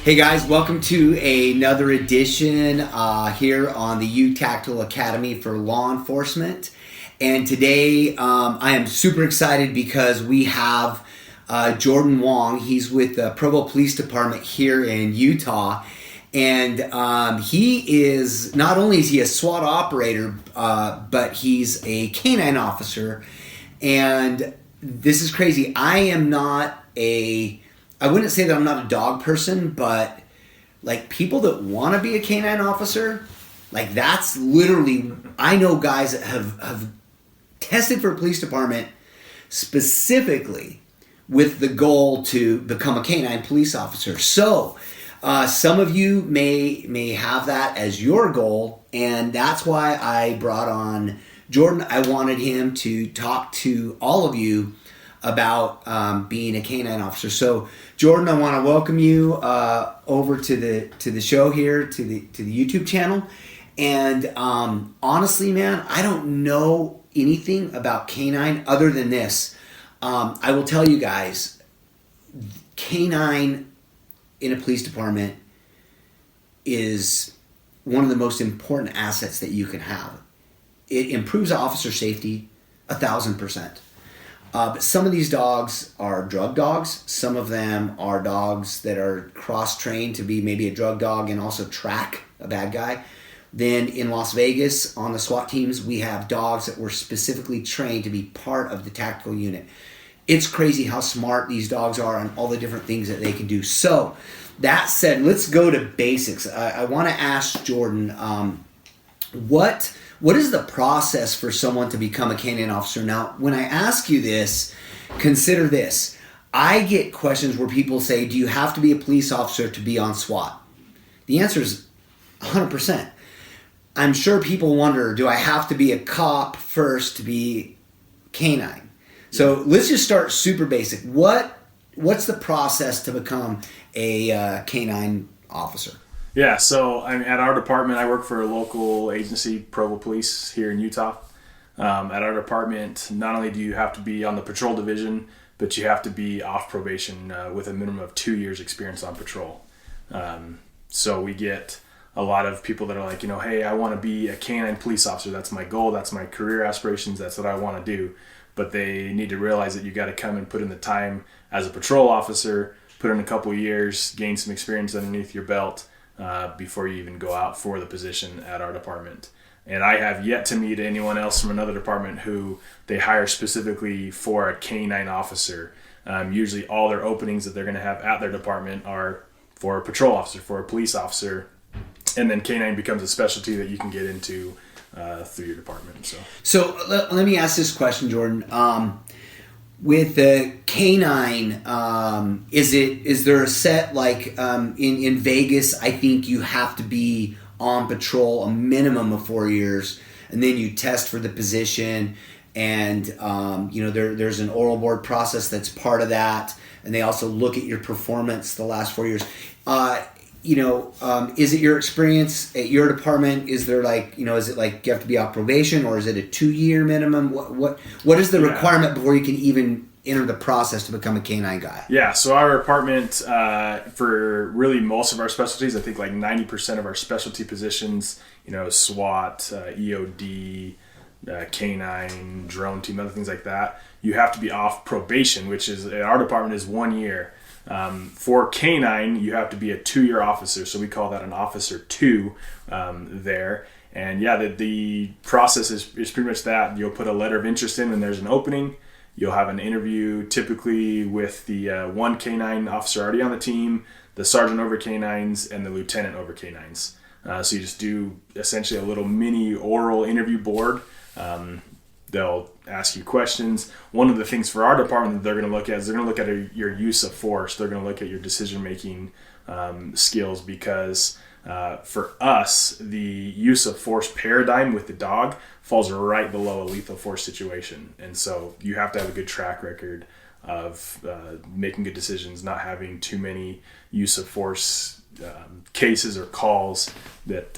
Hey guys, welcome to another edition here on the U Tactical Academy for Law Enforcement. And today I am super excited because we have Jordan Wong. He's with the Provo Police Department here in Utah. And he is, not only is he a SWAT operator, but he's a canine officer. And this is crazy. I wouldn't say that I'm not a dog person, but like people that want to be a canine officer, like that's literally, I know guys that have tested for a police department specifically with the goal to become a canine police officer. So some of you may have that as your goal, and that's why I brought on Jordan. I wanted him to talk to all of you about being a canine officer. So Jordan, I want to welcome you over to the show here, to the YouTube channel. And honestly, man, I don't know anything about canine other than this. I will tell you guys, canine in a police department is one of the most important assets that you can have. It improves officer safety 1,000%. But some of these dogs are drug dogs. Some of them are dogs that are cross-trained to be maybe a drug dog and also track a bad guy. Then in Las Vegas, on the SWAT teams, we have dogs that were specifically trained to be part of the tactical unit. It's crazy how smart these dogs are and all the different things that they can do. So that said, let's go to basics. I want to ask Jordan, what is the process for someone to become a canine officer? Now, when I ask you this, consider this. I get questions where people say, do you have to be a police officer to be on SWAT? The answer is 100%. I'm sure people wonder, do I have to be a cop first to be canine? So let's just start super basic. What's the process to become a canine officer? Yeah, so at our department, I work for a local agency, Provo Police, here in Utah. At our department, not only do you have to be on the patrol division, but you have to be off probation with a minimum of 2 years experience on patrol. So we get a lot of people that are like, hey, I want to be a canine police officer. That's my goal. That's my career aspirations. That's what I want to do. But they need to realize that you got to come and put in the time as a patrol officer, put in a couple of years, gain some experience underneath your belt, before you even go out for the position at our department. And I have yet to meet anyone else from another department who they hire specifically for a canine officer. Usually all their openings that they're going to have at their department are for a patrol officer, for a police officer, and then canine becomes a specialty that you can get into through your department. So let me ask this question, Jordan. With the canine, is there a set, like in Vegas, I think you have to be on patrol a minimum of 4 years, and then you test for the position, and there's an oral board process that's part of that, and they also look at your performance the last 4 years. Is it your experience at your department? Is there is it like you have to be off probation, or is it a 2-year minimum? What is the requirement before you can even enter the process to become a canine guy? Yeah, so our department, for really most of our specialties, I think like 90% of our specialty positions, SWAT, EOD, canine, drone team, other things like that, you have to be off probation, which is at our department is 1 year. For canine, you have to be a 2-year officer, so we call that an officer 2 there. And yeah, the process is pretty much that. You'll put a letter of interest in when there's an opening. You'll have an interview typically with the one canine officer already on the team, the sergeant over canines, and the lieutenant over canines. So you just do essentially a little mini oral interview board. They'll ask you questions. One of the things for our department that they're going to look at is they're going to look at your use of force. They're going to look at your decision-making skills, because for us, the use of force paradigm with the dog falls right below a lethal force situation. And so you have to have a good track record of making good decisions, not having too many use of force cases or calls that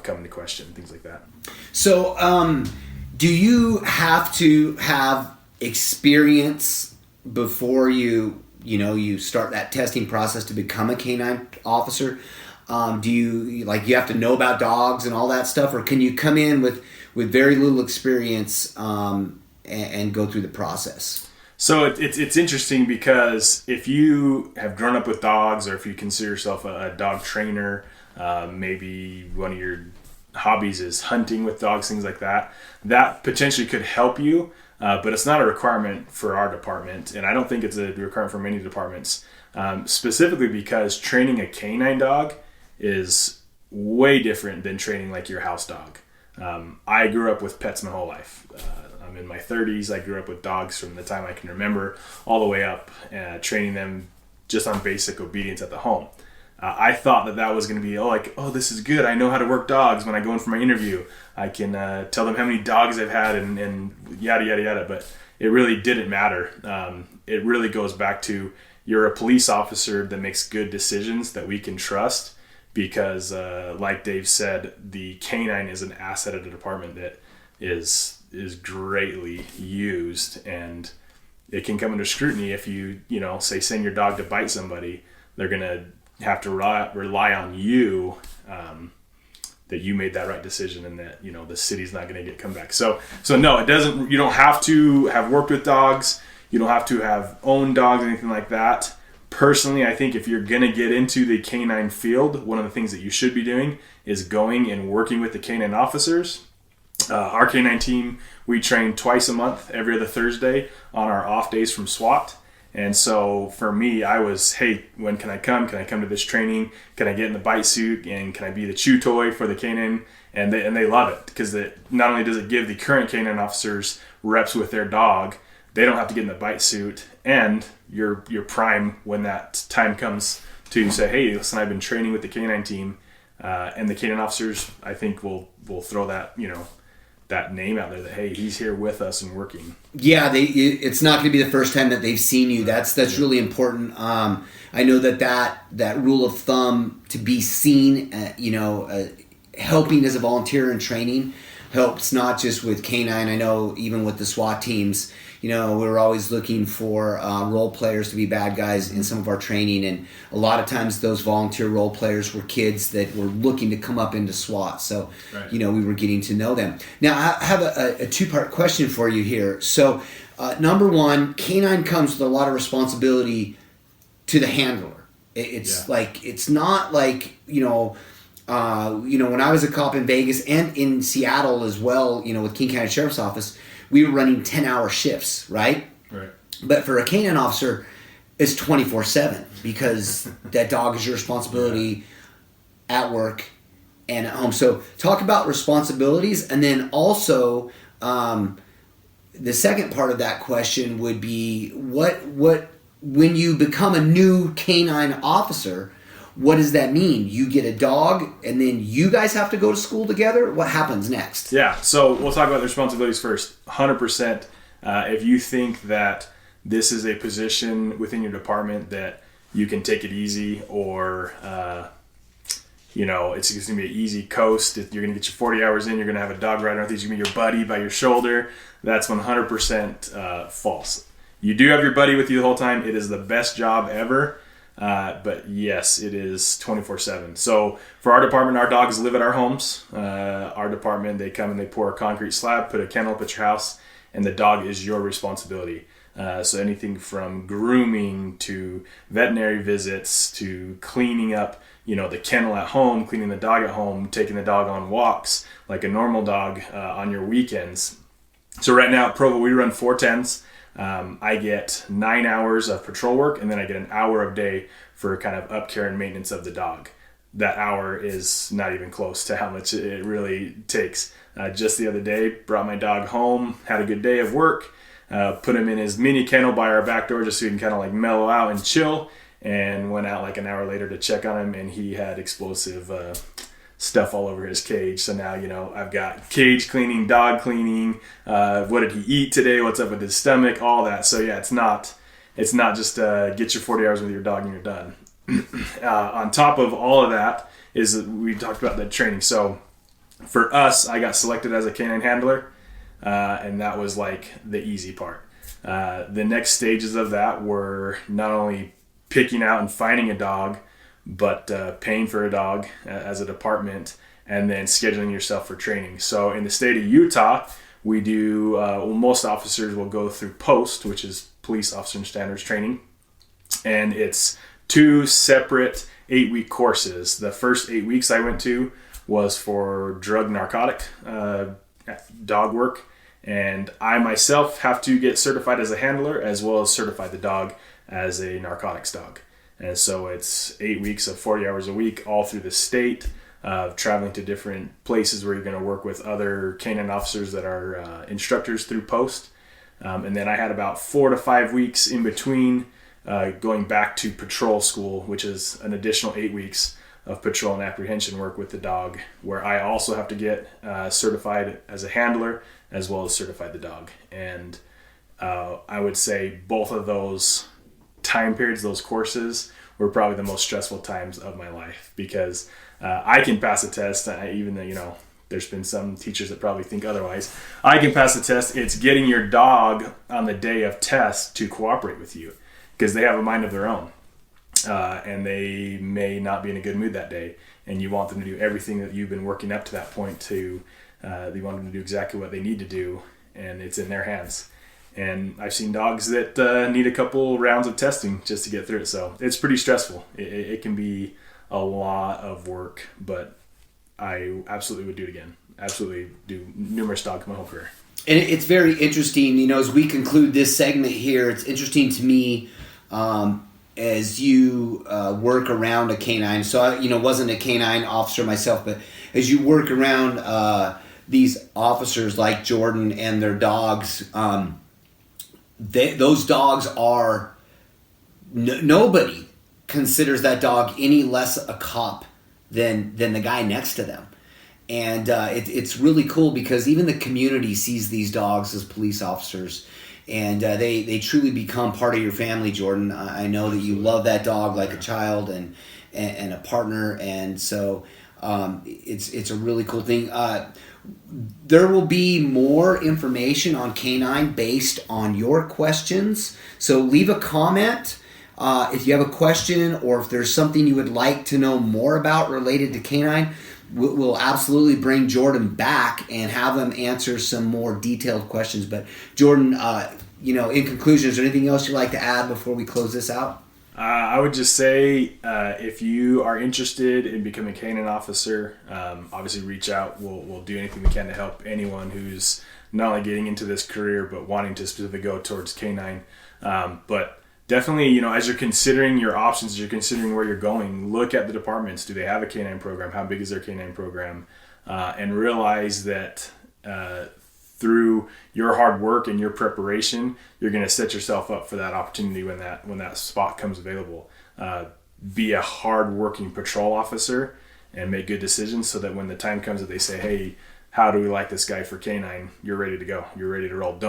come into question, things like that. So do you have to have experience before you you start that testing process to become a canine officer? Do you have to know about dogs and all that stuff, or can you come in with very little experience and go through the process? So it's interesting because if you have grown up with dogs, or if you consider yourself a dog trainer, maybe one of your hobbies is hunting with dogs, things like that, that potentially could help you, but it's not a requirement for our department, and I don't think it's a requirement for many departments, specifically because training a canine dog is way different than training like your house dog. I grew up with pets my whole life. I'm in my 30s. I grew up with dogs from the time I can remember all the way up, training them just on basic obedience at the home. I thought that was going to be, this is good. I know how to work dogs when I go in for my interview. I can tell them how many dogs I've had and yada, yada, yada. But it really didn't matter. It really goes back to you're a police officer that makes good decisions that we can trust because, like Dave said, the canine is an asset of the department that is greatly used, and it can come under scrutiny if you say send your dog to bite somebody. They're going to have to rely on you that you made that right decision, and that the city's not going to come back. So no, it doesn't. You don't have to have worked with dogs. You don't have to have owned dogs or anything like that. Personally, I think if you're going to get into the canine field, one of the things that you should be doing is going and working with the canine officers. Our canine team, we train twice a month, every other Thursday on our off days from SWAT. And so for me, I was, hey, when can I come? Can I come to this training? Can I get in the bite suit? And can I be the chew toy for the canine? And they love it because not only does it give the current canine officers reps with their dog, they don't have to get in the bite suit, and you're prime when that time comes to say, hey, listen, I've been training with the canine team, and the canine officers, I think, will throw that that name out there that, hey, he's here with us and working. Yeah, it's not going to be the first time that they've seen you. That's really important. I know that rule of thumb to be seen, helping as a volunteer in training helps not just with canine. I know even with the SWAT teams, we're always looking for role players to be bad guys in some of our training, and a lot of times those volunteer role players were kids that were looking to come up into SWAT. So, right. We were getting to know them. Now, I have a two-part question for you here. So, number one, canine comes with a lot of responsibility to the handler. It's not like, when I was a cop in Vegas and in Seattle as well, with King County Sheriff's Office, we were running 10-hour shifts, right? Right. But for a canine officer, it's 24/7 because that dog is your responsibility at work and at home. So talk about responsibilities, and then also the second part of that question would be what when you become a new canine officer, what does that mean? You get a dog, and then you guys have to go to school together? What happens next? Yeah, so we'll talk about the responsibilities first. 100%. If you think that this is a position within your department that you can take it easy, or it's just going to be an easy coast, you're going to get your 40 hours in, you're going to have a dog riding with you, he's going to be your buddy by your shoulder, that's 100% false. You do have your buddy with you the whole time. It is the best job ever. But yes, it is 24/7. So for our department, our dogs live at our homes. Our department, they come and they pour a concrete slab, put a kennel up at your house, and the dog is your responsibility. So anything from grooming to veterinary visits to cleaning up, the kennel at home, cleaning the dog at home, taking the dog on walks like a normal dog on your weekends. So right now at Provo, we run 410s. I get 9 hours of patrol work, and then I get an hour a day for kind of up care and maintenance of the dog. That hour is not even close to how much it really takes. Just the other day, brought my dog home, had a good day of work, put him in his mini kennel by our back door just so he can kind of like mellow out and chill, and went out like an hour later to check on him, and he had explosive stuff all over his cage. So now, I've got cage cleaning, dog cleaning, what did he eat today, what's up with his stomach, all that. So yeah, it's not just get your 40 hours with your dog and you're done. On top of all of that is we talked about the training. So for us, I got selected as a canine handler, and that was like the easy part. The next stages of that were not only picking out and finding a dog, but paying for a dog as a department, and then scheduling yourself for training. So in the state of Utah, we do, most officers will go through POST, which is Police Officer Standards Training. And it's 2 separate 8-week courses. The first 8 weeks I went to was for drug narcotic dog work. And I myself have to get certified as a handler as well as certify the dog as a narcotics dog. And so it's 8 weeks of 40 hours a week all through the state, traveling to different places where you're going to work with other canine officers that are instructors through POST. And then I had about 4 to 5 weeks in between going back to patrol school, which is an additional 8 weeks of patrol and apprehension work with the dog, where I also have to get certified as a handler as well as certify the dog. And I would say both of those time periods, those courses, were probably the most stressful times of my life, because I can pass a test, even though, there's been some teachers that probably think otherwise. I can pass the test. It's getting your dog on the day of test to cooperate with you, because they have a mind of their own. And they may not be in a good mood that day, and you want them to do everything that you've been working up to that point to. You want them to do exactly what they need to do, and it's in their hands. And I've seen dogs that need a couple rounds of testing just to get through it. So it's pretty stressful. It can be a lot of work, but I absolutely would do it again. Absolutely do numerous dogs my whole career. And it's very interesting, as we conclude this segment here, it's interesting to me as you work around a canine. So I, wasn't a canine officer myself, but as you work around these officers like Jordan and their dogs, those dogs are, nobody considers that dog any less a cop than the guy next to them. And it's really cool, because even the community sees these dogs as police officers, and they truly become part of your family, Jordan. I know that you love that dog like a child and a partner, and so it's a really cool thing. There will be more information on canine based on your questions, so leave a comment if you have a question, or if there's something you would like to know more about related to canine. We'll absolutely bring Jordan back and have him answer some more detailed questions. But Jordan, in conclusion, is there anything else you'd like to add before we close this out? I would just say, if you are interested in becoming a canine officer, obviously reach out. We'll do anything we can to help anyone who's not only getting into this career, but wanting to specifically go towards canine. But definitely, as you're considering your options, as you're considering where you're going, look at the departments. Do they have a canine program? How big is their canine program? And realize that through your hard work and your preparation, you're going to set yourself up for that opportunity when that spot comes available. Be a hard-working patrol officer and make good decisions, so that when the time comes that they say, hey, how do we like this guy for canine, you're ready to go. You're ready to roll.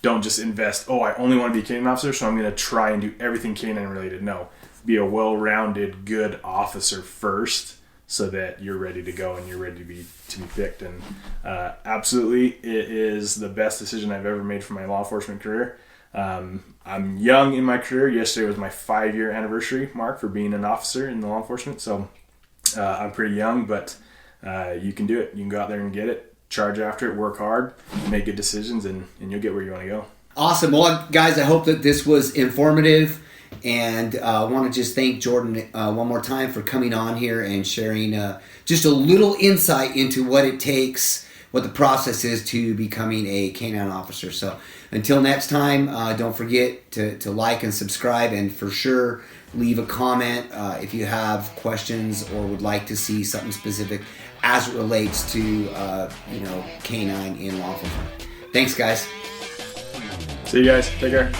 Don't just invest, I only want to be a canine officer, so I'm going to try and do everything canine related. No, be a well-rounded, good officer first, so that you're ready to go and you're ready to be picked. And absolutely, it is the best decision I've ever made for my law enforcement career. I'm young in my career. Yesterday was my 5-year anniversary mark for being an officer in law enforcement. So I'm pretty young, but you can do it. You can go out there and get it, charge after it, work hard, make good decisions, and you'll get where you want to go. Awesome. Well, guys, I hope that this was informative. And I want to just thank Jordan one more time for coming on here and sharing just a little insight into what it takes, what the process is to becoming a canine officer. So until next time, don't forget to like and subscribe, and for sure leave a comment if you have questions or would like to see something specific as it relates to canine in law enforcement. Thanks, guys. See you guys. Take care.